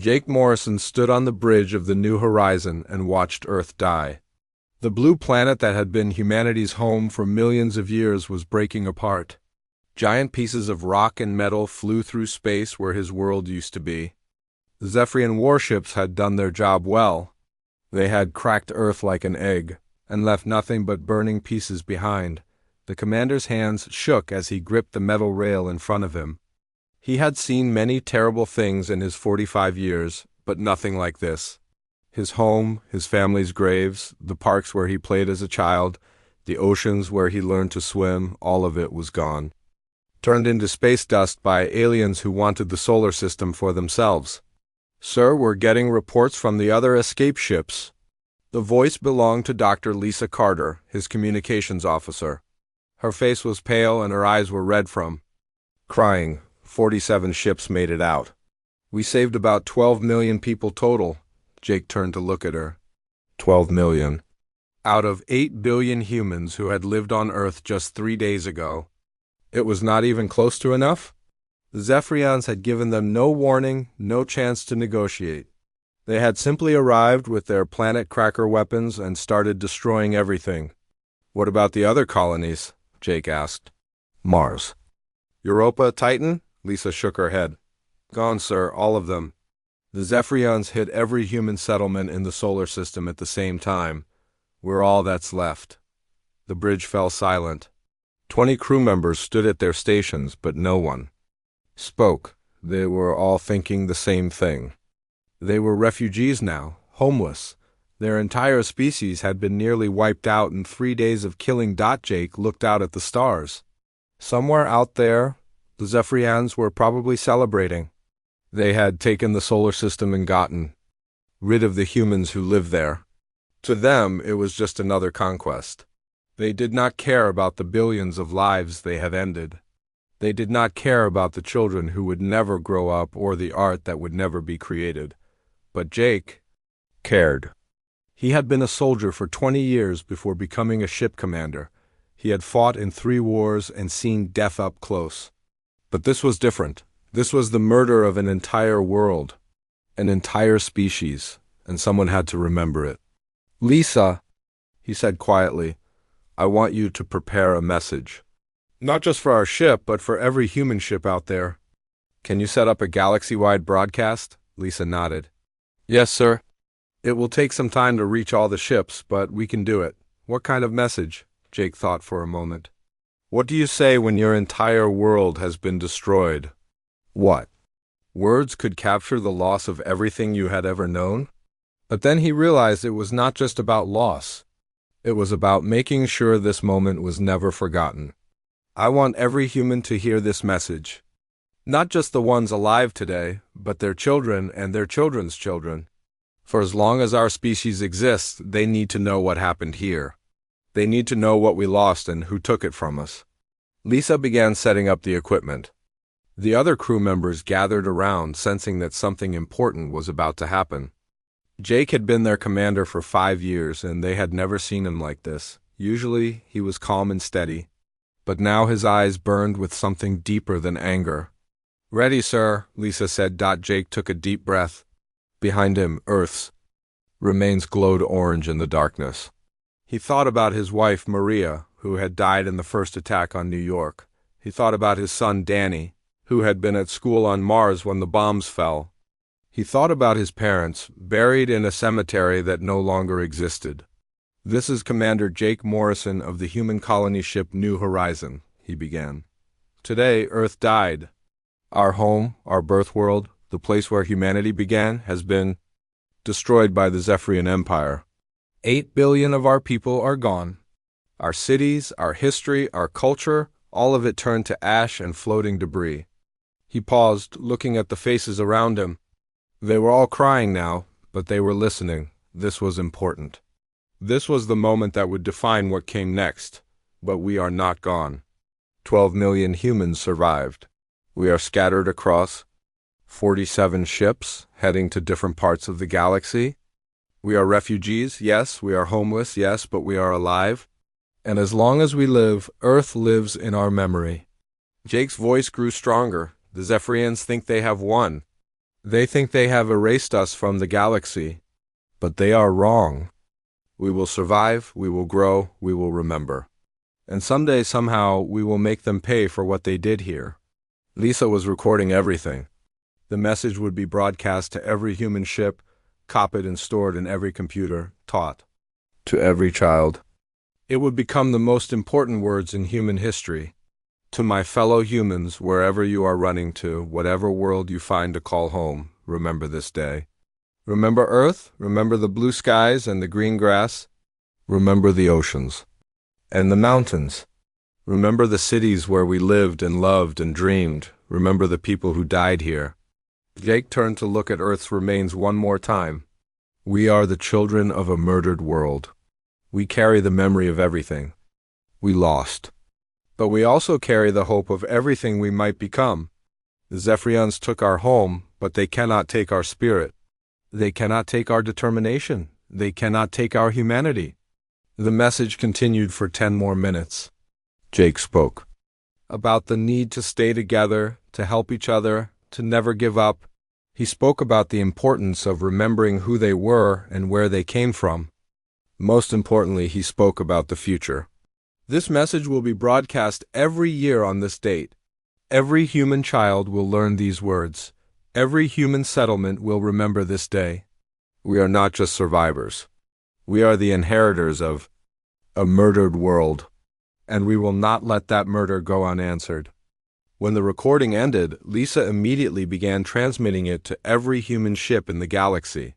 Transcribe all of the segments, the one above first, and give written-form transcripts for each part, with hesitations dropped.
Jake Morrison stood on the bridge of the New Horizon and watched Earth die. The blue planet that had been humanity's home for millions of years was breaking apart. Giant pieces of rock and metal flew through space where his world used to be. The Zephyrian warships had done their job well. They had cracked Earth like an egg, and left nothing but burning pieces behind. The commander's hands shook as he gripped the metal rail in front of him. He had seen many terrible things in his 45 years, but nothing like this. His home, his family's graves, the parks where he played as a child, the oceans where he learned to swim, all of it was gone. Turned into space dust by aliens who wanted the solar system for themselves. "Sir, we're getting reports from the other escape ships." The voice belonged to Dr. Lisa Carter, his communications officer. Her face was pale and her eyes were red from crying. 47 ships made it out. "We saved about 12 million people total." Jake turned to look at her. 12 million. Out of 8 billion humans who had lived on Earth just 3 days ago. It was not even close to enough? The Zephyrians had given them no warning, no chance to negotiate. They had simply arrived with their planet cracker weapons and started destroying everything. "What about the other colonies?" Jake asked. "Mars." "Europa, Titan?" Lisa shook her head. "Gone, sir, all of them. The Zephyrians hit every human settlement in the solar system at the same time. We're all that's left." The bridge fell silent. 20 crew members stood at their stations, but no one spoke. They were all thinking the same thing. They were refugees now, homeless. Their entire species had been nearly wiped out in 3 days of killing. Jake looked out at the stars. Somewhere out there, the Zephyrians were probably celebrating. They had taken the solar system and gotten rid of the humans who lived there. To them, it was just another conquest. They did not care about the billions of lives they had ended. They did not care about the children who would never grow up or the art that would never be created. But Jake cared. He had been a soldier for 20 years before becoming a ship commander. He had fought in 3 wars and seen death up close. But this was different. This was the murder of an entire world, an entire species, and someone had to remember it. "Lisa," he said quietly, "I want you to prepare a message. Not just for our ship, but for every human ship out there." "Can you set up a galaxy-wide broadcast?" Lisa nodded. "Yes, sir. It will take some time to reach all the ships, but we can do it." "What kind of message?" Jake thought for a moment. "What do you say when your entire world has been destroyed?" What? Words could capture the loss of everything you had ever known? But then he realized it was not just about loss. It was about making sure this moment was never forgotten. "I want every human to hear this message. Not just the ones alive today, but their children and their children's children. For as long as our species exists, they need to know what happened here. They need to know what we lost and who took it from us." Lisa began setting up the equipment. The other crew members gathered around, sensing that something important was about to happen. Jake had been their commander for 5 years, and they had never seen him like this. Usually, he was calm and steady. But now his eyes burned with something deeper than anger. "Ready, sir," Lisa said. Jake took a deep breath. Behind him, Earth's remains glowed orange in the darkness. He thought about his wife, Maria, who had died in the first attack on New York. He thought about his son, Danny, who had been at school on Mars when the bombs fell. He thought about his parents, buried in a cemetery that no longer existed. "This is Commander Jake Morrison of the human colony ship New Horizon," he began. "Today, Earth died. Our home, our birth world, the place where humanity began, has been destroyed by the Zephyrian Empire. 8 billion of our people are gone. Our cities, our history, our culture, all of it turned to ash and floating debris." He paused, looking at the faces around him. They were all crying now, but they were listening. This was important. This was the moment that would define what came next. But we are not gone. 12 million humans survived. We are scattered across 47 ships, heading to different parts of the galaxy. We are refugees, yes. We are homeless, yes, but we are alive. And as long as we live, Earth lives in our memory. Jake's voice grew stronger. "The Zephyrians think they have won. They think they have erased us from the galaxy, but they are wrong. We will survive, we will grow, we will remember. And someday, somehow, we will make them pay for what they did here. Lisa was recording everything. The message would be broadcast to every human ship, copied and stored in every computer, taught to every child. It would become the most important words in human history. To my fellow humans, wherever you are running to, whatever world you find to call home, remember this day. Remember Earth, remember the blue skies and the green grass. Remember the oceans and the mountains. Remember the cities where we lived and loved and dreamed. Remember the people who died here. Jake turned to look at Earth's remains one more time. We are the children of a murdered world. We carry the memory of everything we lost. But we also carry the hope of everything we might become. The Zephyrians took our home, but they cannot take our spirit. They cannot take our determination. They cannot take our humanity. The message continued for 10 more minutes. Jake spoke about the need to stay together, to help each other, to never give up. He spoke about the importance of remembering who they were and where they came from. Most importantly, he spoke about the future. This message will be broadcast every year on this date. Every human child will learn these words. Every human settlement will remember this day. We are not just survivors. We are the inheritors of a murdered world, and we will not let that murder go unanswered. When the recording ended, Lisa immediately began transmitting it to every human ship in the galaxy.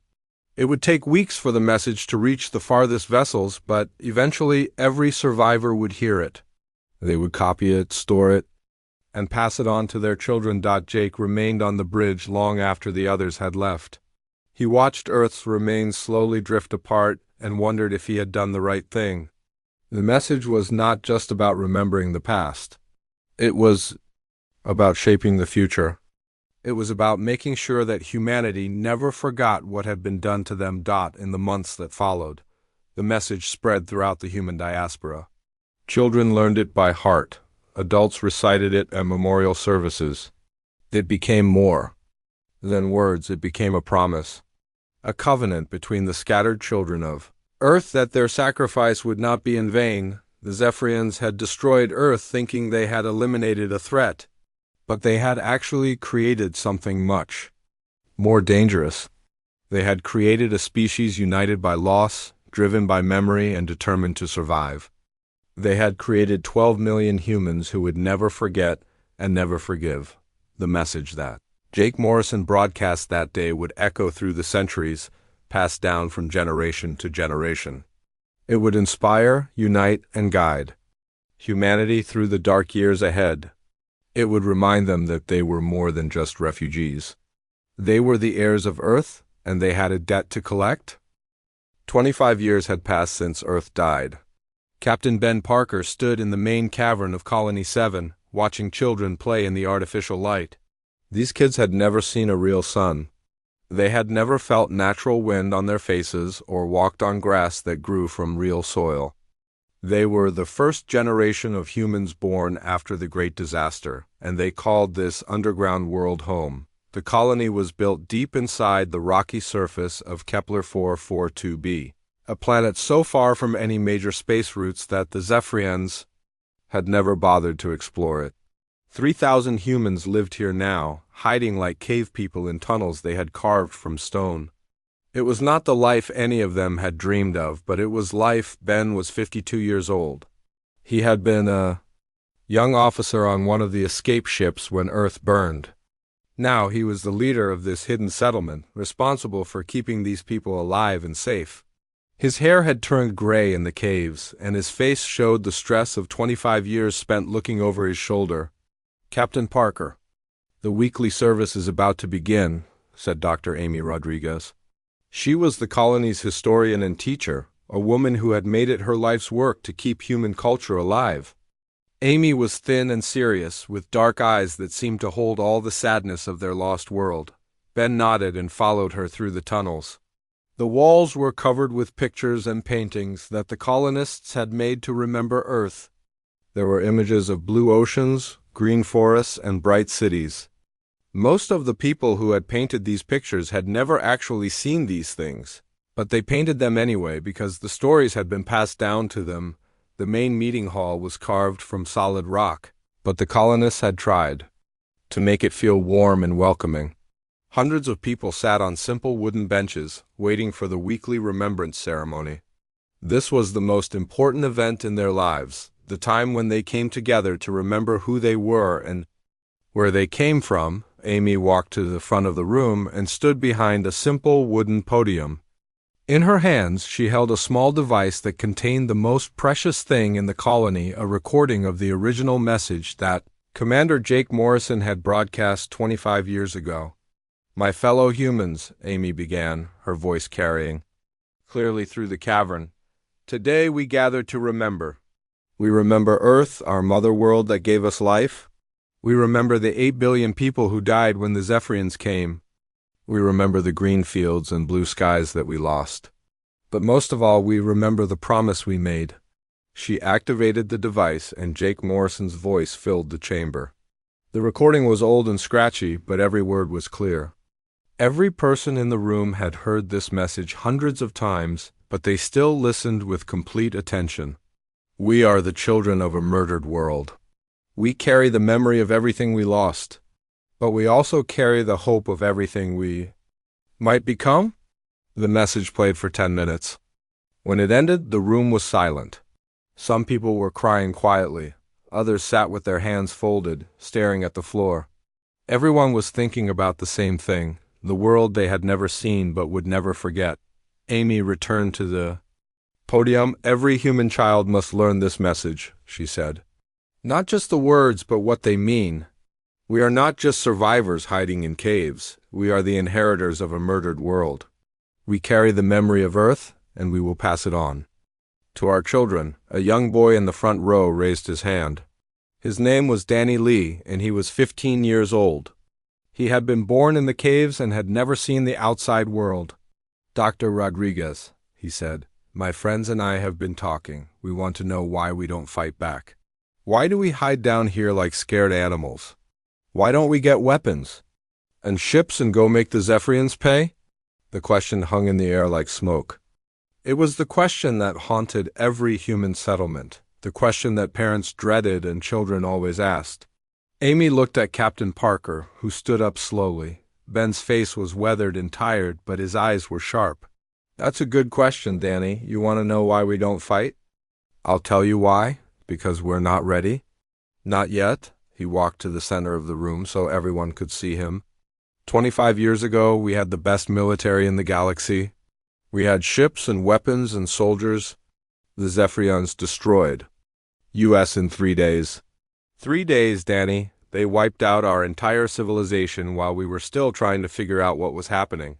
It would take weeks for the message to reach the farthest vessels, but eventually every survivor would hear it. They would copy it, store it, and pass it on to their children. Jake remained on the bridge long after the others had left. He watched Earth's remains slowly drift apart and wondered if he had done the right thing. The message was not just about remembering the past. It was about shaping the future. It was about making sure that humanity never forgot what had been done to them. In the months that followed, the message spread throughout the human diaspora. Children learned it by heart. Adults recited it at memorial services. It became more than words. It became a promise, a covenant between the scattered children of Earth that their sacrifice would not be in vain. The Zephyrians had destroyed Earth thinking they had eliminated a threat, but they had actually created something much more dangerous. They had created a species united by loss, driven by memory, and determined to survive. They had created 12 million humans who would never forget and never forgive. The message that Jake Morrison broadcast that day would echo through the centuries, passed down from generation to generation. It would inspire, unite, and guide humanity through the dark years ahead. It would remind them that they were more than just refugees. They were the heirs of Earth, and they had a debt to collect. 25 years had passed since Earth died. Captain Ben Parker stood in the main cavern of Colony 7, watching children play in the artificial light. These kids had never seen a real sun. They had never felt natural wind on their faces or walked on grass that grew from real soil. They were the first generation of humans born after the Great Disaster, and they called this underground world home. The colony was built deep inside the rocky surface of Kepler 442b, a planet so far from any major space routes that the Zephyrians had never bothered to explore it. 3,000 humans lived here now, hiding like cave people in tunnels they had carved from stone. It was not the life any of them had dreamed of, but it was life. Ben was 52 years old. He had been a young officer on one of the escape ships when Earth burned. Now he was the leader of this hidden settlement, responsible for keeping these people alive and safe. His hair had turned gray in the caves, and his face showed the stress of 25 years spent looking over his shoulder. "Captain Parker, the weekly service is about to begin," said Dr. Amy Rodriguez. She was the colony's historian and teacher, a woman who had made it her life's work to keep human culture alive. Amy was thin and serious, with dark eyes that seemed to hold all the sadness of their lost world. Ben nodded and followed her through the tunnels. The walls were covered with pictures and paintings that the colonists had made to remember Earth. There were images of blue oceans, green forests, and bright cities. Most of the people who had painted these pictures had never actually seen these things, but they painted them anyway because the stories had been passed down to them. The main meeting hall was carved from solid rock, but the colonists had tried to make it feel warm and welcoming. Hundreds of people sat on simple wooden benches, waiting for the weekly remembrance ceremony. This was the most important event in their lives, the time when they came together to remember who they were and where they came from. Amy walked to the front of the room and stood behind a simple wooden podium. In her hands, she held a small device that contained the most precious thing in the colony, a recording of the original message that Commander Jake Morrison had broadcast 25 years ago. "My fellow humans," Amy began, her voice carrying clearly through the cavern, "today we gather to remember. We remember Earth, our mother world that gave us life. We remember the 8 billion people who died when the Zephyrians came. We remember the green fields and blue skies that we lost. But most of all, we remember the promise we made." She activated the device, and Jake Morrison's voice filled the chamber. The recording was old and scratchy, but every word was clear. Every person in the room had heard this message hundreds of times, but they still listened with complete attention. "We are the children of a murdered world. We carry the memory of everything we lost, but we also carry the hope of everything we might become." The message played for 10 minutes. When it ended, the room was silent. Some people were crying quietly. Others sat with their hands folded, staring at the floor. Everyone was thinking about the same thing, the world they had never seen but would never forget. Amy returned to the podium. "Every human child must learn this message," she said. "Not just the words, but what they mean. We are not just survivors hiding in caves. We are the inheritors of a murdered world. We carry the memory of Earth, and we will pass it on to our children." A young boy in the front row raised his hand. His name was Danny Lee, and he was 15 years old. He had been born in the caves and had never seen the outside world. "Dr. Rodriguez," he said, "my friends and I have been talking. We want to know why we don't fight back. Why do we hide down here like scared animals? Why don't we get weapons and ships and go make the Zephyrians pay?" The question hung in the air like smoke. It was the question that haunted every human settlement, the question that parents dreaded and children always asked. Amy looked at Captain Parker, who stood up slowly. Ben's face was weathered and tired, but his eyes were sharp. "That's a good question, Danny. You want to know why we don't fight? I'll tell you why. Because we're not ready. Not yet." He walked to the center of the room so everyone could see him. 25 years ago, we had the best military in the galaxy. We had ships and weapons and soldiers. The Zephyrians destroyed US in 3 days. 3 days, Danny. They wiped out our entire civilization while we were still trying to figure out what was happening.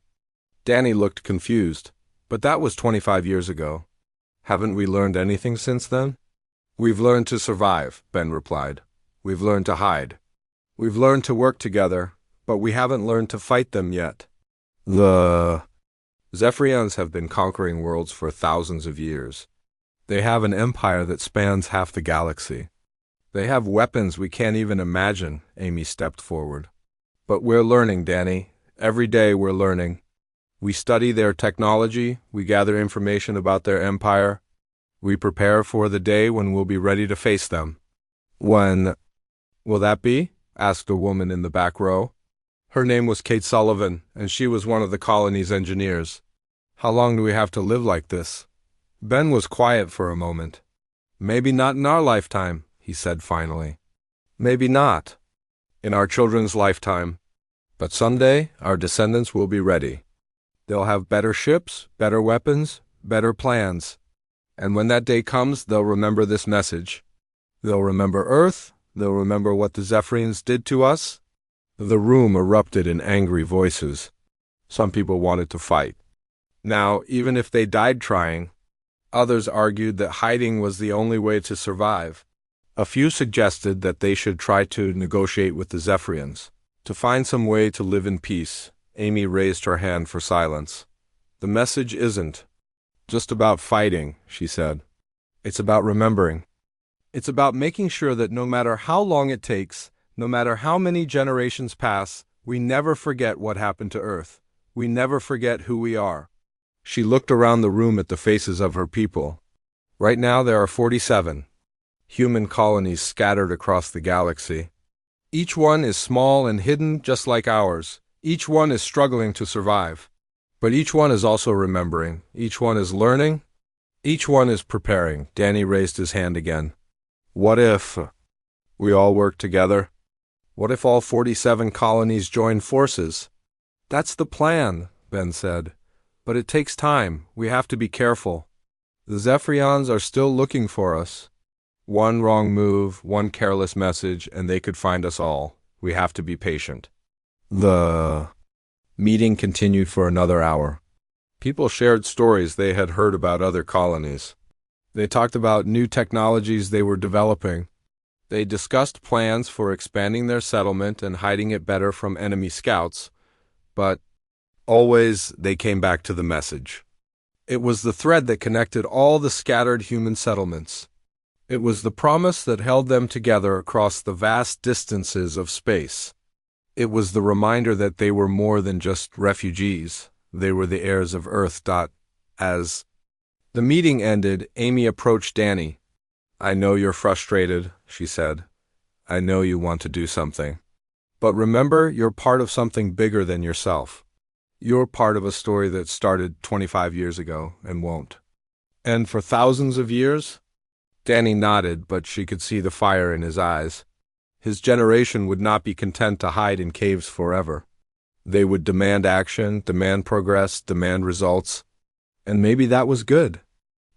Danny looked confused. "But that was 25 years ago. Haven't we learned anything since then?" "We've learned to survive," Ben replied. "We've learned to hide. We've learned to work together, but we haven't learned to fight them yet. The Zephyrians have been conquering worlds for thousands of years. They have an empire that spans half the galaxy. They have weapons we can't even imagine." Amy stepped forward. "But we're learning, Danny. Every day we're learning. We study their technology, we gather information about their empire. We prepare for the day when we'll be ready to face them." "When will that be?" asked a woman in the back row. Her name was Kate Sullivan, and she was one of the colony's engineers. "How long do we have to live like this?" Ben was quiet for a moment. "Maybe not in our lifetime," he said finally. "Maybe not in our children's lifetime. But someday our descendants will be ready. They'll have better ships, better weapons, better plans. And when that day comes, they'll remember this message. They'll remember Earth. They'll remember what the Zephyrians did to us." The room erupted in angry voices. Some people wanted to fight. Now, even if they died trying, others argued that hiding was the only way to survive. A few suggested that they should try to negotiate with the Zephyrians, to find some way to live in peace. Amy raised her hand for silence. "The message isn't just about fighting," she said. "It's about remembering. It's about making sure that no matter how long it takes, no matter how many generations pass, We never forget what happened to Earth. We never forget who we are. She looked around the room at the faces of her people. Right now there are 47 human colonies scattered across the galaxy. Each one is small and hidden just like ours. Each one is struggling to survive. But each one is also remembering. Each one is learning. Each one is preparing. Danny raised his hand again. What if we all work together? What if all 47 colonies join forces? That's the plan, Ben said. But it takes time. We have to be careful. The Zephyrians are still looking for us. One wrong move, one careless message, and they could find us all. We have to be patient. The meeting continued for another hour. People shared stories they had heard about other colonies. They talked about new technologies they were developing. They discussed plans for expanding their settlement and hiding it better from enemy scouts, but always they came back to the message. It was the thread that connected all the scattered human settlements. It was the promise that held them together across the vast distances of space. It was the reminder that they were more than just refugees. They were the heirs of Earth. As the meeting ended, Amy approached Danny. I know you're frustrated, she said. I know you want to do something. But remember, you're part of something bigger than yourself. You're part of a story that started 25 years ago and won't. And for thousands of years? Danny nodded, but she could see the fire in his eyes. His generation would not be content to hide in caves forever. They would demand action, demand progress, demand results. And maybe that was good.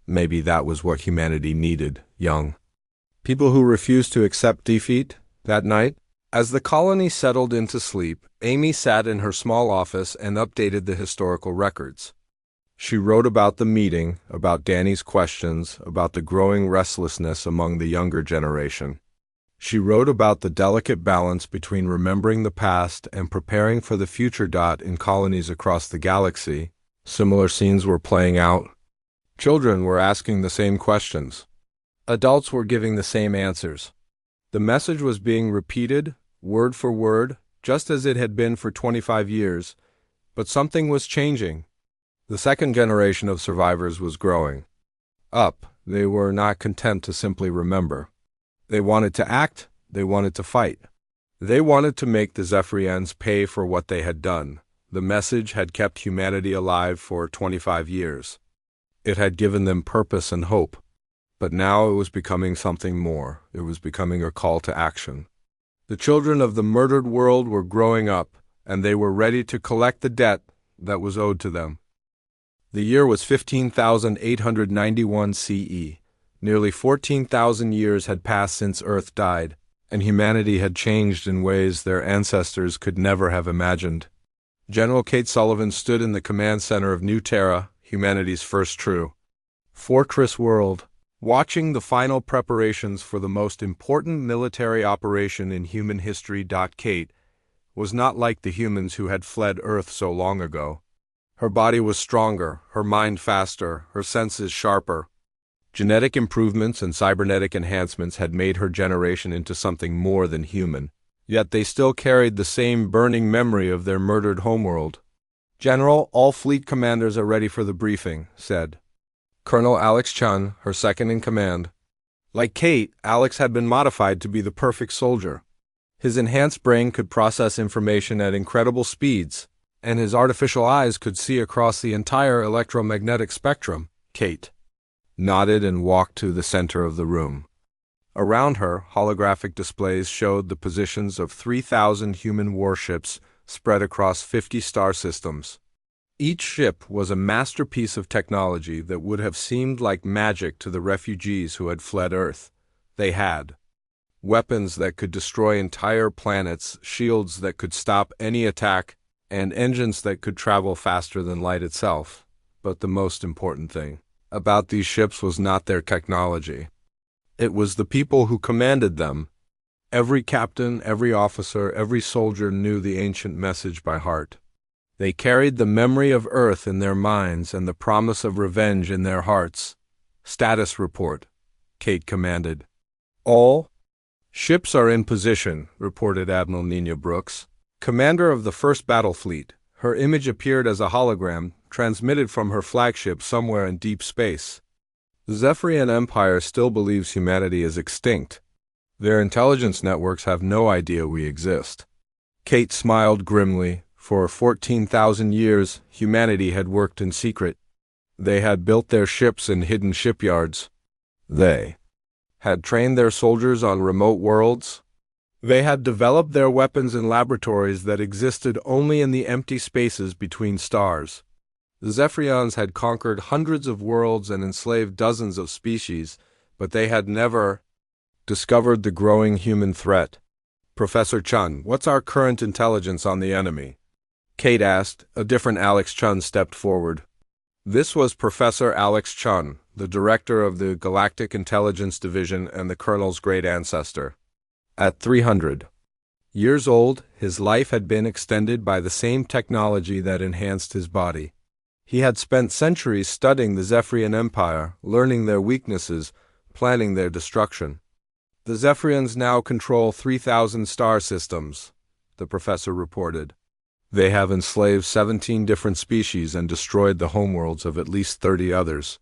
Maybe that was what humanity needed, young. People who refused to accept defeat. That night, as the colony settled into sleep, Amy sat in her small office and updated the historical records. She wrote about the meeting, about Danny's questions, about the growing restlessness among the younger generation. She wrote about the delicate balance between remembering the past and preparing for the future. In colonies across the galaxy, similar scenes were playing out. Children were asking the same questions. Adults were giving the same answers. The message was being repeated, word for word, just as it had been for 25 years, but something was changing. The second generation of survivors was growing. Up, they were not content to simply remember. They wanted to act, they wanted to fight. They wanted to make the Zephyrians pay for what they had done. The message had kept humanity alive for 25 years. It had given them purpose and hope. But now it was becoming something more. It was becoming a call to action. The children of the murdered world were growing up, and they were ready to collect the debt that was owed to them. The year was 15,891 CE. Nearly 14,000 years had passed since Earth died, and humanity had changed in ways their ancestors could never have imagined. General Kate Sullivan stood in the command center of New Terra, humanity's first true fortress world, watching the final preparations for the most important military operation in human history. Kate was not like the humans who had fled Earth so long ago. Her body was stronger, her mind faster, her senses sharper. Genetic improvements and cybernetic enhancements had made her generation into something more than human, yet they still carried the same burning memory of their murdered homeworld. General, all fleet commanders are ready for the briefing, said Colonel Alex Chun, her second in command. Like Kate, Alex had been modified to be the perfect soldier. His enhanced brain could process information at incredible speeds, and his artificial eyes could see across the entire electromagnetic spectrum. Kate nodded and walked to the center of the room. Around her, holographic displays showed the positions of 3,000 human warships spread across 50 star systems. Each ship was a masterpiece of technology that would have seemed like magic to the refugees who had fled Earth. They had weapons that could destroy entire planets, shields that could stop any attack, and engines that could travel faster than light itself. But the most important thing about these ships was not their technology. It was the people who commanded them. Every captain, every officer, every soldier knew the ancient message by heart. They carried the memory of Earth in their minds and the promise of revenge in their hearts. Status report, Kate commanded. All ships are in position, reported Admiral Nina Brooks. commander of the first battle fleet. Her image appeared as a hologram, transmitted from her flagship somewhere in deep space. The Zephyrian Empire still believes humanity is extinct. Their intelligence networks have no idea we exist. Kate smiled grimly. For 14,000 years, humanity had worked in secret. They had built their ships in hidden shipyards. They had trained their soldiers on remote worlds. They had developed their weapons in laboratories that existed only in the empty spaces between stars. The Zephyrians had conquered hundreds of worlds and enslaved dozens of species, but they had never discovered the growing human threat. Professor Chun, what's our current intelligence on the enemy? Kate asked. A different Alex Chun stepped forward. This was Professor Alex Chun, the director of the Galactic Intelligence Division and the Colonel's great ancestor. At 300 years old, his life had been extended by the same technology that enhanced his body. He had spent centuries studying the Zephyrian Empire, learning their weaknesses, planning their destruction. The Zephyrians now control 3,000 star systems, the professor reported. They have enslaved 17 different species and destroyed the homeworlds of at least 30 others.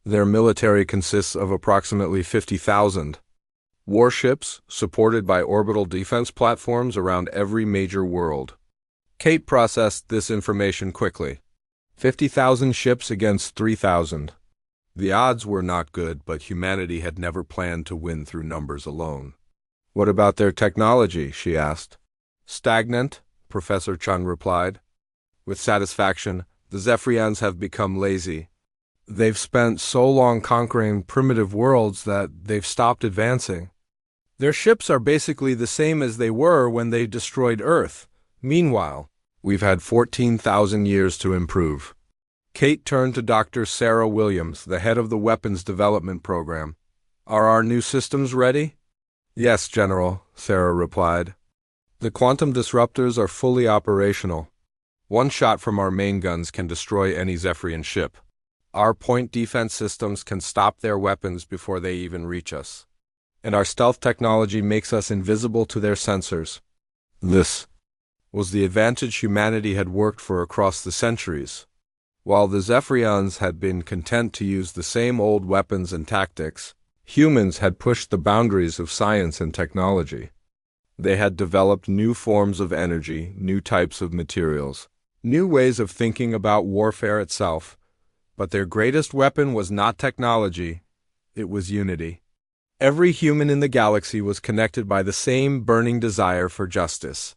Their military consists of approximately 50,000 warships, supported by orbital defense platforms around every major world. Kate processed this information quickly. 50,000 ships against 3,000. The odds were not good, but humanity had never planned to win through numbers alone. What about their technology? She asked. Stagnant, Professor Chun replied. With satisfaction, the Zephyrians have become lazy. They've spent so long conquering primitive worlds that they've stopped advancing. Their ships are basically the same as they were when they destroyed Earth. Meanwhile, we've had 14,000 years to improve. Kate turned to Dr. Sarah Williams, the head of the Weapons Development Program. Are our new systems ready? Yes, General, Sarah replied. The quantum disruptors are fully operational. One shot from our main guns can destroy any Zephyrian ship. Our point defense systems can stop their weapons before they even reach us. And our stealth technology makes us invisible to their sensors. This was the advantage humanity had worked for across the centuries. While the Zephyrians had been content to use the same old weapons and tactics, humans had pushed the boundaries of science and technology. They had developed new forms of energy, new types of materials, new ways of thinking about warfare itself. But their greatest weapon was not technology, it was unity. Every human in the galaxy was connected by the same burning desire for justice.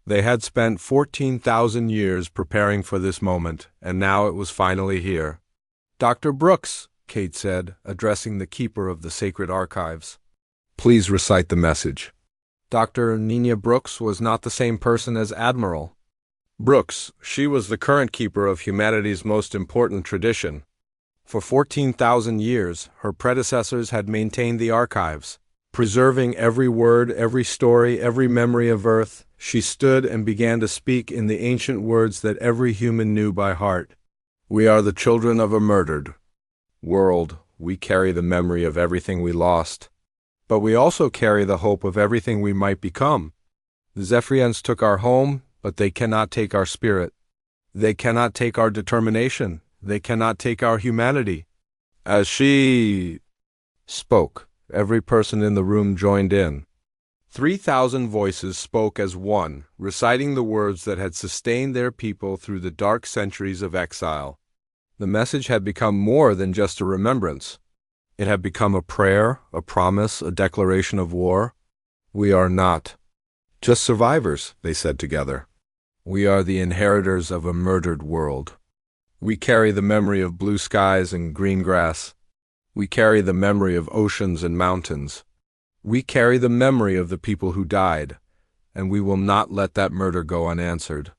They had spent 14,000 years preparing for this moment, and now it was finally here. Dr. Brooks, Kate said, addressing the keeper of the sacred archives. Please recite the message. Dr. Nina Brooks was not the same person as Admiral Brooks. She was the current keeper of humanity's most important tradition. For 14,000 years, her predecessors had maintained the archives, preserving every word, every story, every memory of Earth. She stood and began to speak in the ancient words that every human knew by heart. We are the children of a murdered world. We carry the memory of everything we lost. But we also carry the hope of everything we might become. The Zephyrians took our home, but they cannot take our spirit. They cannot take our determination. They cannot take our humanity. As she spoke, every person in the room joined in. 3,000 voices spoke as one, reciting the words that had sustained their people through the dark centuries of exile. The message had become more than just a remembrance. It had become a prayer, a promise, a declaration of war. We are not just survivors, they said together. We are the inheritors of a murdered world. We carry the memory of blue skies and green grass. We carry the memory of oceans and mountains. We carry the memory of the people who died, and we will not let that murder go unanswered.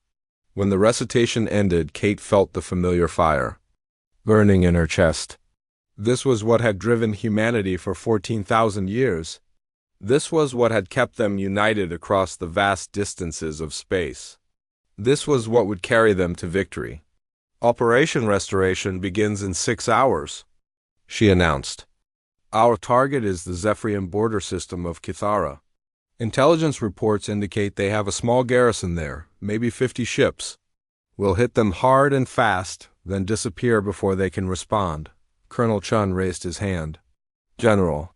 When the recitation ended, Kate felt the familiar fire burning in her chest. This was what had driven humanity for 14,000 years. This was what had kept them united across the vast distances of space. This was what would carry them to victory. Operation Restoration begins in 6 hours, she announced. Our target is the Zephyrian border system of Kithara. Intelligence reports indicate they have a small garrison there, maybe 50 ships. We'll hit them hard and fast, then disappear before they can respond. Colonel Chun raised his hand. General,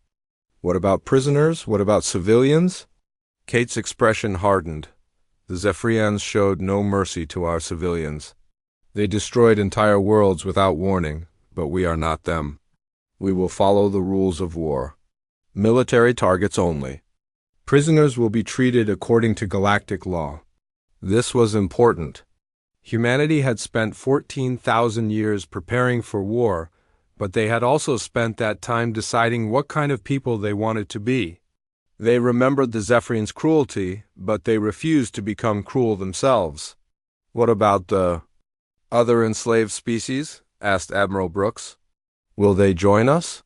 what about prisoners? What about civilians? Kate's expression hardened. The Zephyrians showed no mercy to our civilians. They destroyed entire worlds without warning, but we are not them. We will follow the rules of war. Military targets only. Prisoners will be treated according to galactic law. This was important. Humanity had spent 14,000 years preparing for war, but they had also spent that time deciding what kind of people they wanted to be. They remembered the Zephyrians' cruelty, but they refused to become cruel themselves. What about the other enslaved species? Asked Admiral Brooks. Will they join us?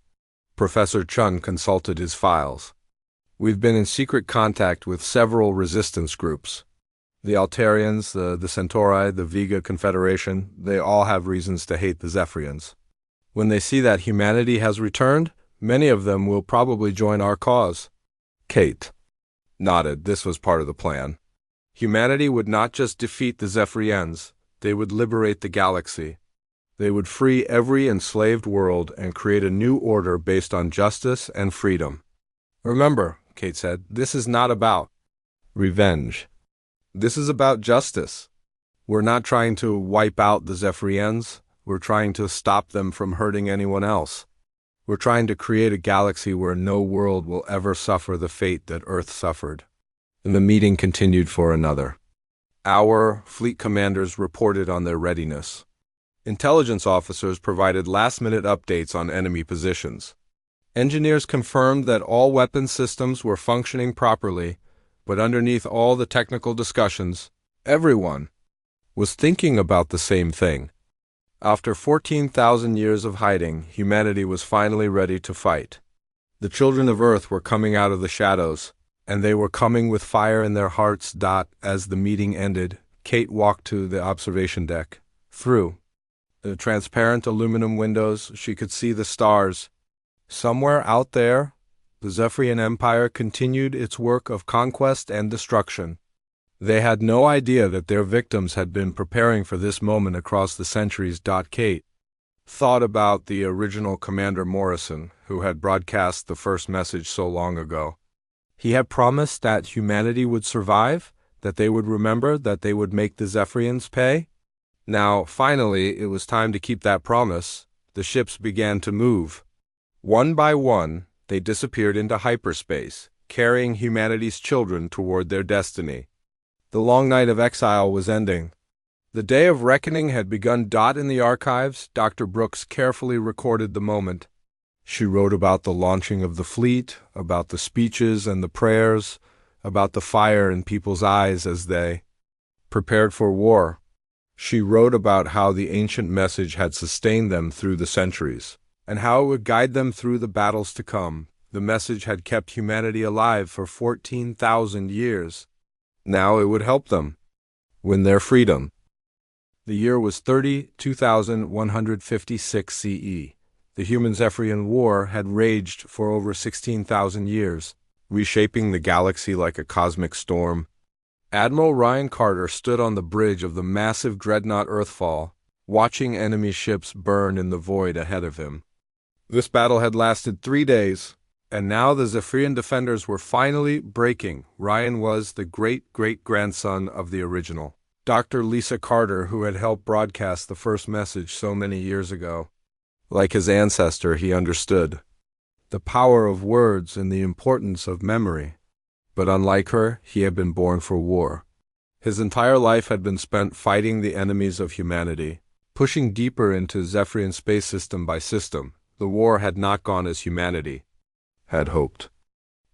Professor Chun consulted his files. We've been in secret contact with several resistance groups. The Altarians, the Centauri, the Vega Confederation, they all have reasons to hate the Zephyrians. When they see that humanity has returned, many of them will probably join our cause. Kate nodded. This was part of the plan. Humanity would not just defeat the Zephyrians, they would liberate the galaxy. They would free every enslaved world and create a new order based on justice and freedom. Remember, Kate said, this is not about revenge. This is about justice. We're not trying to wipe out the Zephyrians. We're trying to stop them from hurting anyone else. We're trying to create a galaxy where no world will ever suffer the fate that Earth suffered. And the meeting continued for another hour. Fleet commanders reported on their readiness. Intelligence officers provided last-minute updates on enemy positions. Engineers confirmed that all weapon systems were functioning properly, but underneath all the technical discussions, everyone was thinking about the same thing. After 14,000 years of hiding, humanity was finally ready to fight. The children of Earth were coming out of the shadows, and they were coming with fire in their hearts. As the meeting ended, Kate walked to the observation deck. Through the transparent aluminum windows, she could see the stars. Somewhere out there, the Zephyrian Empire continued its work of conquest and destruction. They had no idea that their victims had been preparing for this moment across the centuries. Kate thought about the original Commander Morrison, who had broadcast the first message so long ago. He had promised that humanity would survive, that they would remember, that they would make the Zephyrians pay. Now, finally, it was time to keep that promise. The ships began to move. One by one, they disappeared into hyperspace, carrying humanity's children toward their destiny. The long night of exile was ending. The day of reckoning had begun. In the archives, Dr. Brooks carefully recorded the moment. She wrote about the launching of the fleet, about the speeches and the prayers, about the fire in people's eyes as they prepared for war. She wrote about how the ancient message had sustained them through the centuries, and how it would guide them through the battles to come. The message had kept humanity alive for 14,000 years. Now it would help them win their freedom. The year was 32,156 CE. The human Zephyrian War had raged for over 16,000 years, reshaping the galaxy like a cosmic storm. Admiral Ryan Carter stood on the bridge of the massive dreadnought Earthfall, watching enemy ships burn in the void ahead of him. This battle had lasted 3 days, and now the Zephyrian defenders were finally breaking. Ryan was the great-great-grandson of the original Dr. Lisa Carter, who had helped broadcast the first message so many years ago. Like his ancestor, he understood the power of words and the importance of memory. But unlike her, he had been born for war. His entire life had been spent fighting the enemies of humanity, pushing deeper into Zephyrian space system by system. The war had not gone as humanity had hoped.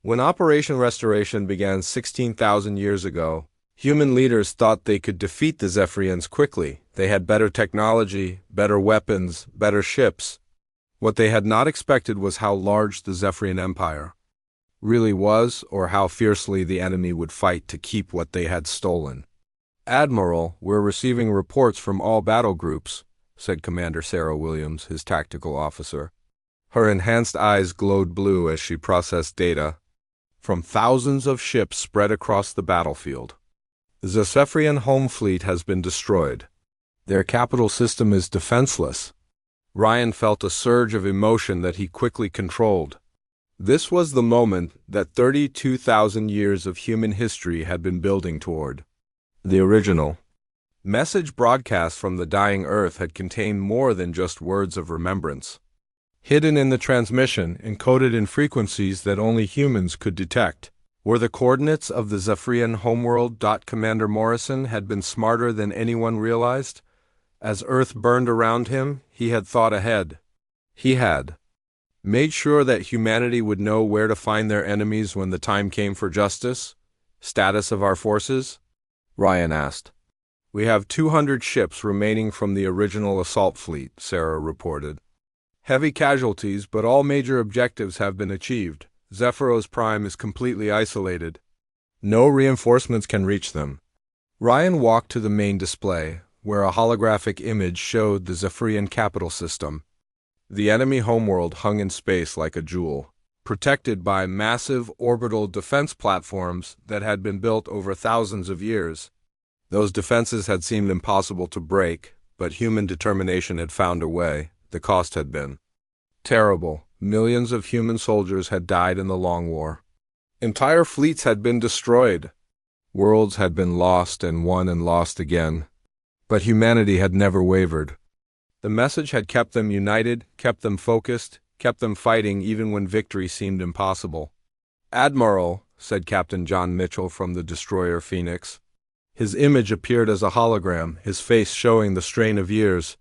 When Operation Restoration began 16,000 years ago, human leaders thought they could defeat the Zephyrians quickly. They had better technology, better weapons, better ships. What they had not expected was how large the Zephyrian Empire really was, or how fiercely the enemy would fight to keep what they had stolen. Admiral, we're receiving reports from all battle groups, said Commander Sarah Williams, his tactical officer. Her enhanced eyes glowed blue as she processed data. from thousands of ships spread across the battlefield. The Zephyrian home fleet has been destroyed. Their capital system is defenseless. Ryan felt a surge of emotion that he quickly controlled. This was the moment that 32,000 years of human history had been building toward. The original message broadcast from the dying Earth had contained more than just words of remembrance. Hidden in the transmission, encoded in frequencies that only humans could detect, were the coordinates of the Zephyrian homeworld. Commander Morrison had been smarter than anyone realized. As Earth burned around him, he had thought ahead. He had made sure that humanity would know where to find their enemies when the time came for justice. Status of our forces? Ryan asked. We have 200 ships remaining from the original assault fleet, Sarah reported. Heavy casualties, but all major objectives have been achieved. Zephyros Prime is completely isolated. No reinforcements can reach them. Ryan walked to the main display, where a holographic image showed the Zephyrian capital system. The enemy homeworld hung in space like a jewel, protected by massive orbital defense platforms that had been built over thousands of years. Those defenses had seemed impossible to break, but human determination had found a way. The cost had been terrible. Millions of human soldiers had died in the Long War. Entire fleets had been destroyed. Worlds had been lost and won and lost again. But humanity had never wavered. The message had kept them united, kept them focused, kept them fighting even when victory seemed impossible. Admiral, said Captain John Mitchell from the destroyer Phoenix. His image appeared as a hologram, his face showing the strain of years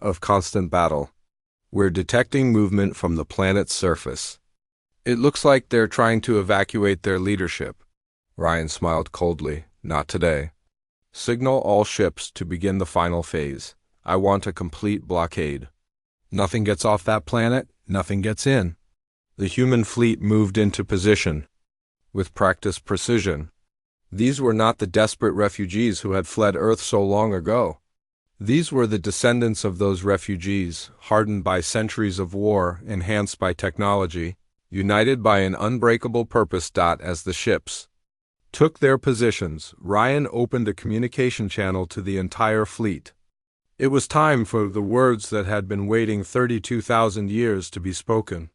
of constant battle. We're detecting movement from the planet's surface. It looks like they're trying to evacuate their leadership. Ryan smiled coldly. Not today. Signal all ships to begin the final phase. I want a complete blockade. Nothing gets off that planet, nothing gets in. The human fleet moved into position. With practiced precision. These were not the desperate refugees who had fled Earth so long ago. These were the descendants of those refugees, hardened by centuries of war, enhanced by technology, united by an unbreakable purpose. As the ships took their positions, Ryan opened a communication channel to the entire fleet. It was time for the words that had been waiting 32,000 years to be spoken.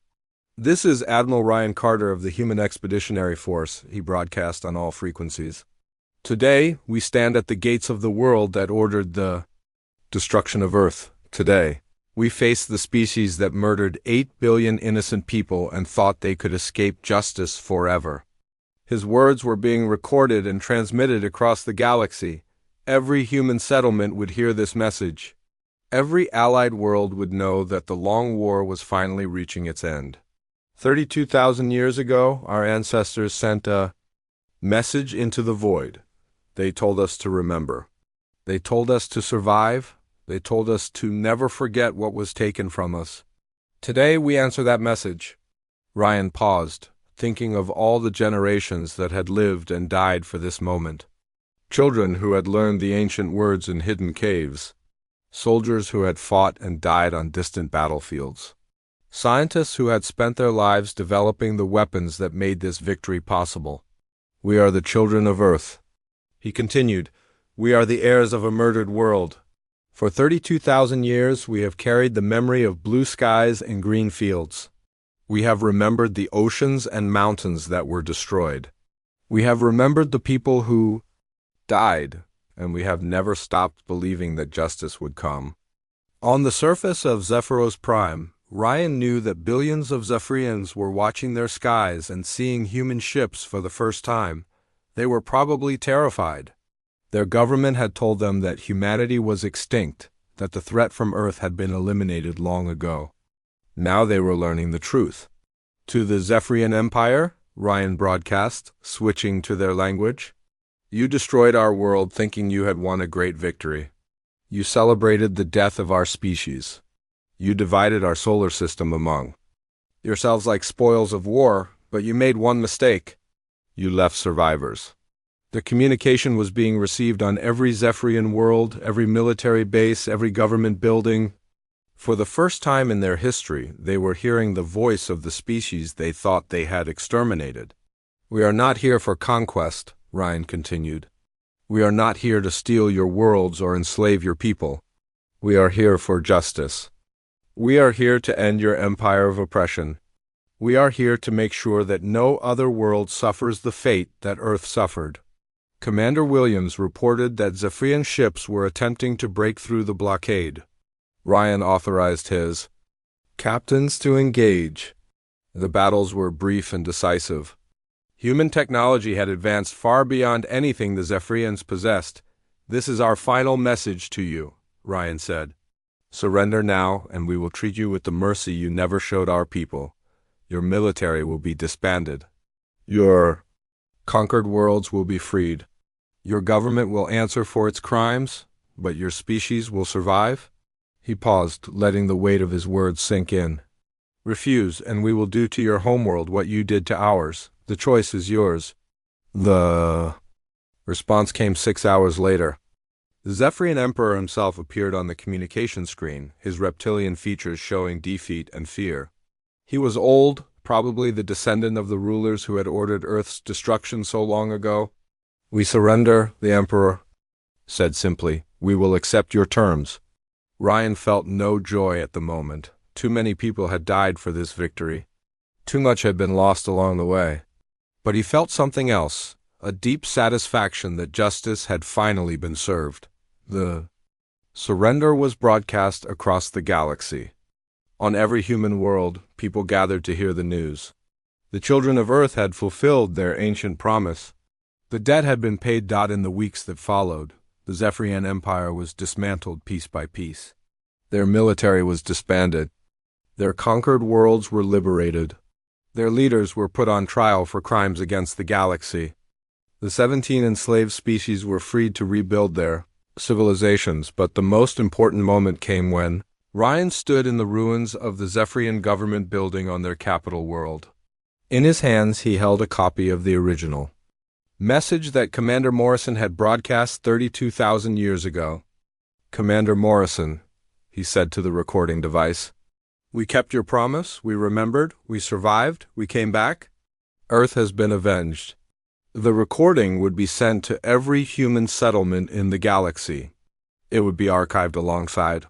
This is Admiral Ryan Carter of the Human Expeditionary Force, he broadcast on all frequencies. Today, we stand at the gates of the world that ordered the destruction of Earth. Today, we face the species that murdered 8 billion innocent people and thought they could escape justice forever. His words were being recorded and transmitted across the galaxy. Every human settlement would hear this message. Every allied world would know that the long war was finally reaching its end. 32,000 years ago, our ancestors sent a message into the void. They told us to remember. They told us to survive. They told us to never forget what was taken from us. Today we answer that message. Ryan paused, thinking of all the generations that had lived and died for this moment. Children who had learned the ancient words in hidden caves. Soldiers who had fought and died on distant battlefields. Scientists who had spent their lives developing the weapons that made this victory possible. We are the children of Earth. He continued, we are the heirs of a murdered world. For 32,000 years, we have carried the memory of blue skies and green fields. We have remembered the oceans and mountains that were destroyed. We have remembered the people who died, and we have never stopped believing that justice would come. On the surface of Zephyros Prime, Ryan knew that billions of Zephyrians were watching their skies and seeing human ships for the first time. They were probably terrified. Their government had told them that humanity was extinct, that the threat from Earth had been eliminated long ago. Now they were learning the truth. To the Zephyrian Empire, Ryan broadcast, switching to their language. You destroyed our world thinking you had won a great victory. You celebrated the death of our species. You divided our solar system among yourselves like spoils of war, but you made one mistake. You left survivors. The communication was being received on every Zephyrian world, every military base, every government building. For the first time in their history, they were hearing the voice of the species they thought they had exterminated. We are not here for conquest, Ryan continued. We are not here to steal your worlds or enslave your people. We are here for justice. We are here to end your empire of oppression. We are here to make sure that no other world suffers the fate that Earth suffered. Commander Williams reported that Zephyrian ships were attempting to break through the blockade. Ryan authorized his captains to engage. The battles were brief and decisive. Human technology had advanced far beyond anything the Zephyrians possessed. This is our final message to you, Ryan said. Surrender now, and we will treat you with the mercy you never showed our people. Your military will be disbanded. Your conquered worlds will be freed. Your government will answer for its crimes, but your species will survive? He paused, letting the weight of his words sink in. Refuse, and we will do to your homeworld what you did to ours. The choice is yours. The response came 6 hours later. The Zephyrian Emperor himself appeared on the communication screen, his reptilian features showing defeat and fear. He was old, probably the descendant of the rulers who had ordered Earth's destruction so long ago. We surrender, the Emperor said simply. We will accept your terms. Ryan felt no joy at the moment. Too many people had died for this victory. Too much had been lost along the way. But he felt something else, a deep satisfaction that justice had finally been served. The surrender was broadcast across the galaxy. On every human world, people gathered to hear the news. The children of Earth had fulfilled their ancient promise. The debt had been paid. In the weeks that followed, the Zephyrian Empire was dismantled piece by piece. Their military was disbanded. Their conquered worlds were liberated. Their leaders were put on trial for crimes against the galaxy. The 17 enslaved species were freed to rebuild their civilizations, but the most important moment came when Ryan stood in the ruins of the Zephyrian government building on their capital world. In his hands he held a copy of the original message that Commander Morrison had broadcast 32,000 years ago. Commander Morrison, he said to the recording device, we kept your promise, we remembered, we survived, we came back. Earth has been avenged. The recording would be sent to every human settlement in the galaxy. It would be archived alongside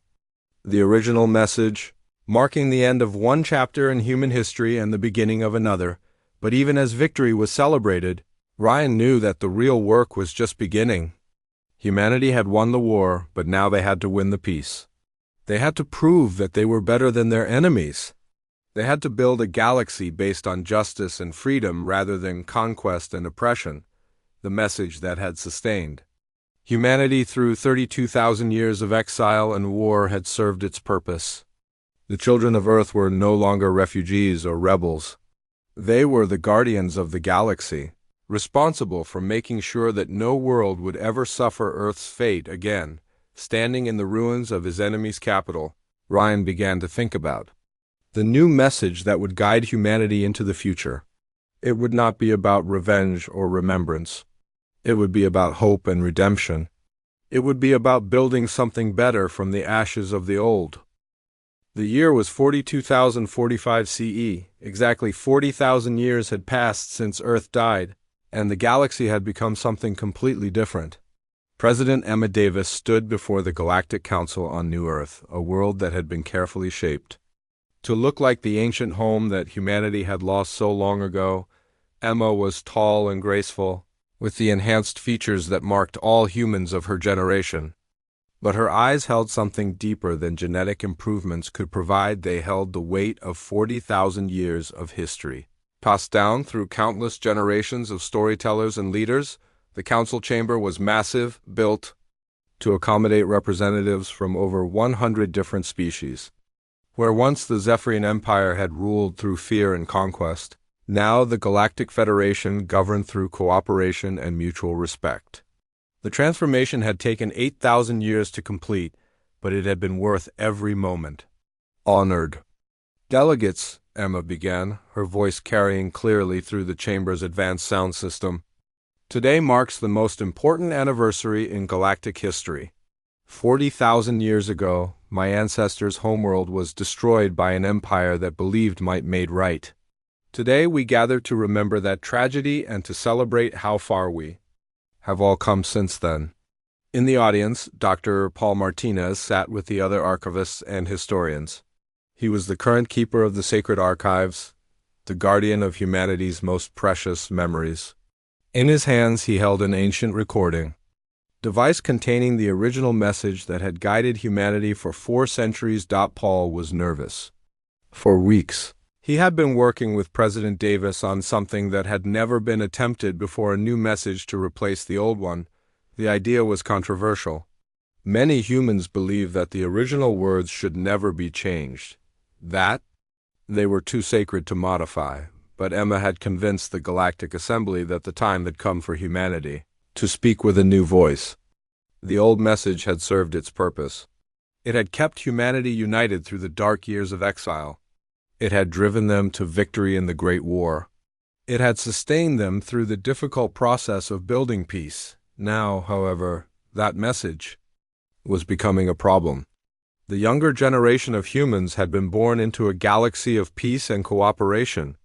the original message, marking the end of one chapter in human history and the beginning of another. But even as victory was celebrated, Ryan knew that the real work was just beginning. Humanity had won the war, but now they had to win the peace. They had to prove that they were better than their enemies. They had to build a galaxy based on justice and freedom rather than conquest and oppression, the message that had sustained. Humanity, through 32,000 years of exile and war, had served its purpose. The children of Earth were no longer refugees or rebels. They were the guardians of the galaxy, responsible for making sure that no world would ever suffer Earth's fate again. Standing in the ruins of his enemy's capital, Ryan began to think about the new message that would guide humanity into the future. It would not be about revenge or remembrance. It would be about hope and redemption. It would be about building something better from the ashes of the old. The year was 42,045 CE. Exactly 40,000 years had passed since Earth died, and the galaxy had become something completely different. President Emma Davis stood before the Galactic Council on New Earth, a world that had been carefully shaped to look like the ancient home that humanity had lost so long ago. Emma was tall and graceful, with the enhanced features that marked all humans of her generation. But her eyes held something deeper than genetic improvements could provide. They held the weight of 40,000 years of history, passed down through countless generations of storytellers and leaders. The council chamber was massive, built to accommodate representatives from over 100 different species. Where once the Zephyrian Empire had ruled through fear and conquest, now the Galactic Federation governed through cooperation and mutual respect. The transformation had taken 8,000 years to complete, but it had been worth every moment. Honored delegates, Emma began, her voice carrying clearly through the chamber's advanced sound system. Today marks the most important anniversary in galactic history. 40,000 years ago, my ancestors' homeworld was destroyed by an empire that believed might made right. Today we gather to remember that tragedy and to celebrate how far we have all come since then. In the audience, Dr. Paul Martinez sat with the other archivists and historians. He was the current keeper of the sacred archives, the guardian of humanity's most precious memories. In his hands he held an ancient recording device containing the original message that had guided humanity for 4 centuries. Paul was nervous. For weeks, he had been working with President Davis on something that had never been attempted before, a new message to replace the old one. The idea was controversial. Many humans believed that the original words should never be changed, that they were too sacred to modify, but Emma had convinced the Galactic Assembly that the time had come for humanity to speak with a new voice. The old message had served its purpose. It had kept humanity united through the dark years of exile. It had driven them to victory in the Great War. It had sustained them through the difficult process of building peace. Now, however, that message was becoming a problem. The younger generation of humans had been born into a galaxy of peace and cooperation.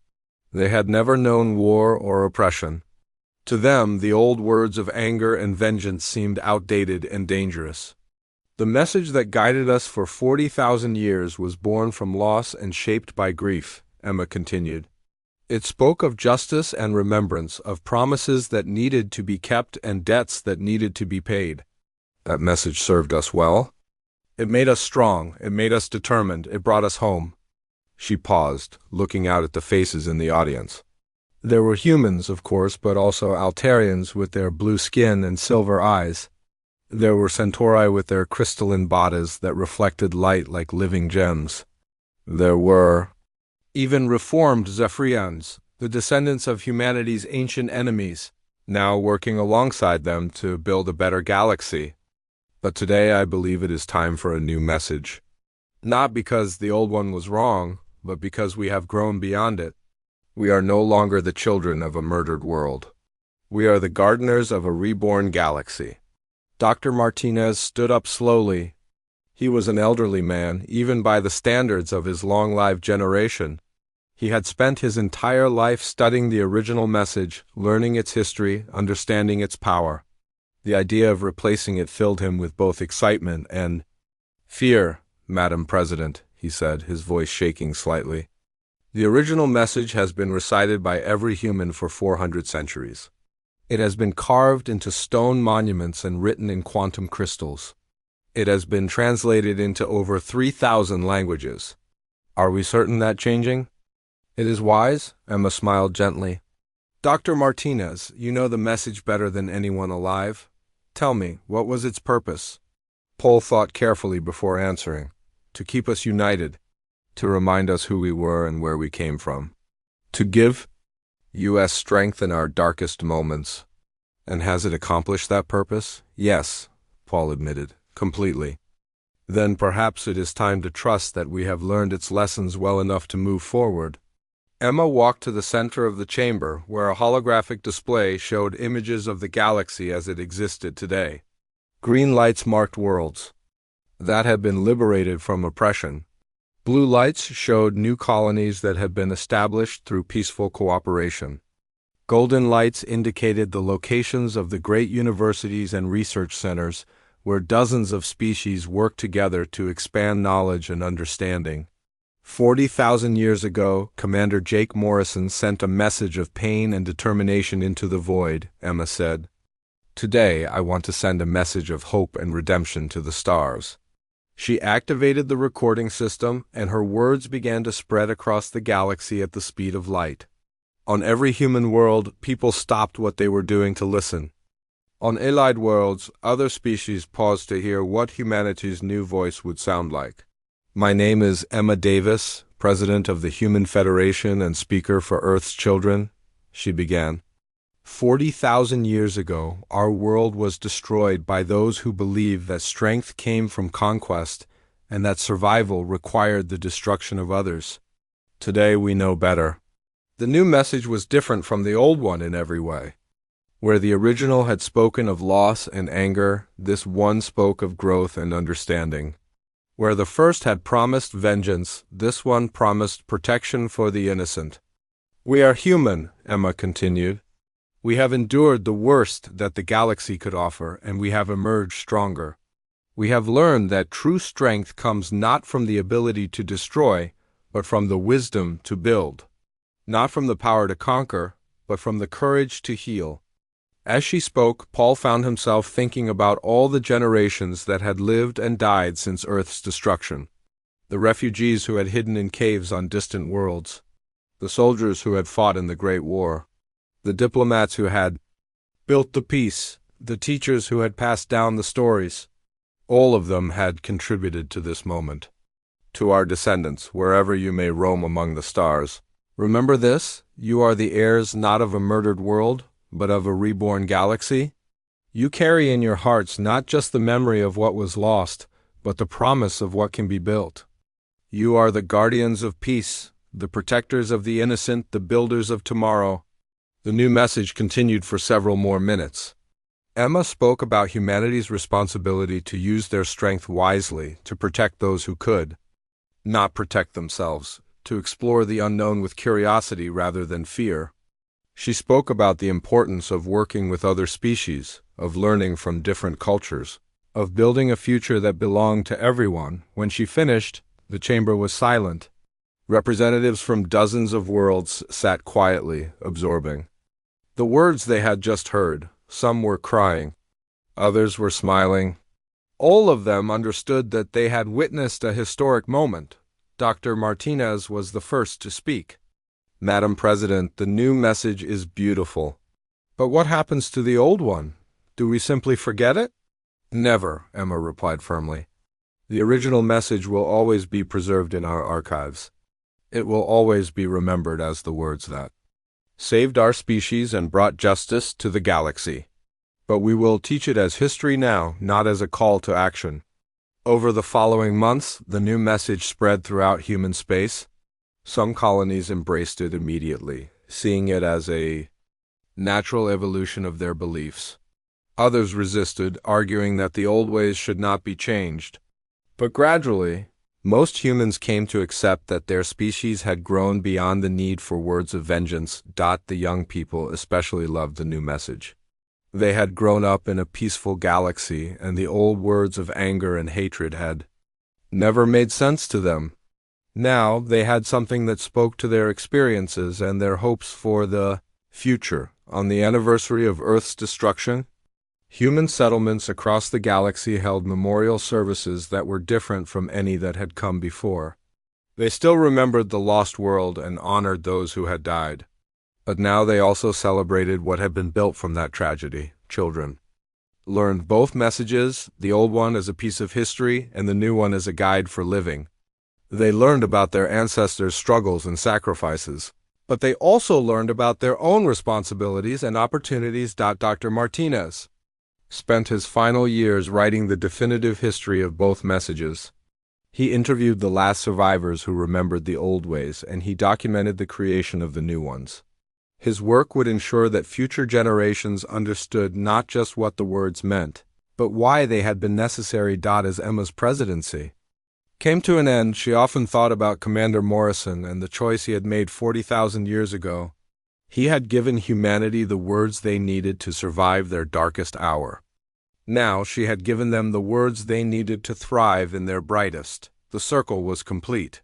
They had never known war or oppression. To them, the old words of anger and vengeance seemed outdated and dangerous. The message that guided us for 40,000 years was born from loss and shaped by grief, Emma continued. It spoke of justice and remembrance, of promises that needed to be kept and debts that needed to be paid. That message served us well. It made us strong, it made us determined, it brought us home. She paused, looking out at the faces in the audience. There were humans, of course, but also Altarians with their blue skin and silver eyes. There were Centauri with their crystalline bodies that reflected light like living gems. There were even reformed Zephyrians, the descendants of humanity's ancient enemies, now working alongside them to build a better galaxy. But today I believe it is time for a new message. Not because the old one was wrong, but because we have grown beyond it. We are no longer the children of a murdered world. We are the gardeners of a reborn galaxy. Dr. Martinez stood up slowly. He was an elderly man, even by the standards of his long-lived generation. He had spent his entire life studying the original message, learning its history, understanding its power. The idea of replacing it filled him with both excitement and fear. Madam President, he said, his voice shaking slightly. The original message has been recited by every human for 400 centuries. It has been carved into stone monuments and written in quantum crystals. It has been translated into over 3,000 languages. Are we certain that changing? It is wise? Emma smiled gently. Dr. Martinez, you know the message better than anyone alive. Tell me, what was its purpose? Paul thought carefully before answering. To keep us united. To remind us who we were and where we came from. To give U.S. strength in our darkest moments. And has it accomplished that purpose? Yes, Paul admitted, completely. Then perhaps it is time to trust that we have learned its lessons well enough to move forward. Emma walked to the center of the chamber, where a holographic display showed images of the galaxy as it existed today. Green lights marked worlds that had been liberated from oppression. Blue lights showed new colonies that had been established through peaceful cooperation. Golden lights indicated the locations of the great universities and research centers where dozens of species worked together to expand knowledge and understanding. 40,000 years ago, Commander Jake Morrison sent a message of pain and determination into the void, Emma said. Today, I want to send a message of hope and redemption to the stars. She activated the recording system, and her words began to spread across the galaxy at the speed of light. On every human world, people stopped what they were doing to listen. On allied worlds, other species paused to hear what humanity's new voice would sound like. My name is Emma Davis, President of the Human Federation and Speaker for Earth's Children, she began. 40,000 years ago, our world was destroyed by those who believed that strength came from conquest and that survival required the destruction of others. Today we know better. The new message was different from the old one in every way. Where the original had spoken of loss and anger, this one spoke of growth and understanding. Where the first had promised vengeance, this one promised protection for the innocent. We are human, Emma continued. We have endured the worst that the galaxy could offer, and we have emerged stronger. We have learned that true strength comes not from the ability to destroy, but from the wisdom to build. Not from the power to conquer, but from the courage to heal. As she spoke, Paul found himself thinking about all the generations that had lived and died since Earth's destruction. The refugees who had hidden in caves on distant worlds. The soldiers who had fought in the Great War. The diplomats who had built the peace. The teachers who had passed down the stories. All of them had contributed to this moment. To our descendants, wherever you may roam among the stars, remember this: you are the heirs not of a murdered world, but of a reborn galaxy. You carry in your hearts not just the memory of what was lost, but the promise of what can be built. You are the guardians of peace, the protectors of the innocent, the builders of tomorrow. The new message continued for several more minutes. Emma spoke about humanity's responsibility to use their strength wisely, to protect those who could, not protect themselves, to explore the unknown with curiosity rather than fear. She spoke about the importance of working with other species, of learning from different cultures, of building a future that belonged to everyone. When she finished, the chamber was silent. Representatives from dozens of worlds sat quietly, absorbing the words they had just heard. Some were crying. Others were smiling. All of them understood that they had witnessed a historic moment. Dr. Martinez was the first to speak. Madam President, the new message is beautiful. But what happens to the old one? Do we simply forget it? Never, Emma replied firmly. The original message will always be preserved in our archives. It will always be remembered as the words that saved our species and brought justice to the galaxy. But we will teach it as history now, not as a call to action. Over the following months, the new message spread throughout human space. Some colonies embraced it immediately, seeing it as a natural evolution of their beliefs. Others resisted, arguing that the old ways should not be changed. But gradually, most humans came to accept that their species had grown beyond the need for words of vengeance. The young people especially loved the new message. They had grown up in a peaceful galaxy, and the old words of anger and hatred had never made sense to them. Now they had something that spoke to their experiences and their hopes for the future. On the anniversary of Earth's destruction, human settlements across the galaxy held memorial services that were different from any that had come before. They still remembered the lost world and honored those who had died. But now they also celebrated what had been built from that tragedy. Children learned both messages, the old one as a piece of history and the new one as a guide for living. They learned about their ancestors' struggles and sacrifices, but they also learned about their own responsibilities and opportunities. Dr. Martinez spent his final years writing the definitive history of both messages. He interviewed the last survivors who remembered the old ways, and he documented the creation of the new ones. His work would ensure that future generations understood not just what the words meant, but why they had been necessary. As Emma's presidency came to an end, she often thought about Commander Morrison and the choice he had made 40,000 years ago. He had given humanity the words they needed to survive their darkest hour. Now she had given them the words they needed to thrive in their brightest. The circle was complete.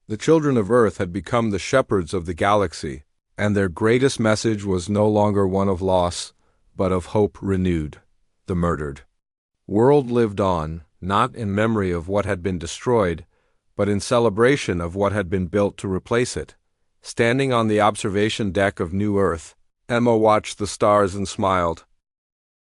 The children of Earth had become the shepherds of the galaxy, and their greatest message was no longer one of loss, but of hope renewed. The murdered world lived on, not in memory of what had been destroyed, but in celebration of what had been built to replace it. Standing on the observation deck of New Earth, Emma watched the stars and smiled.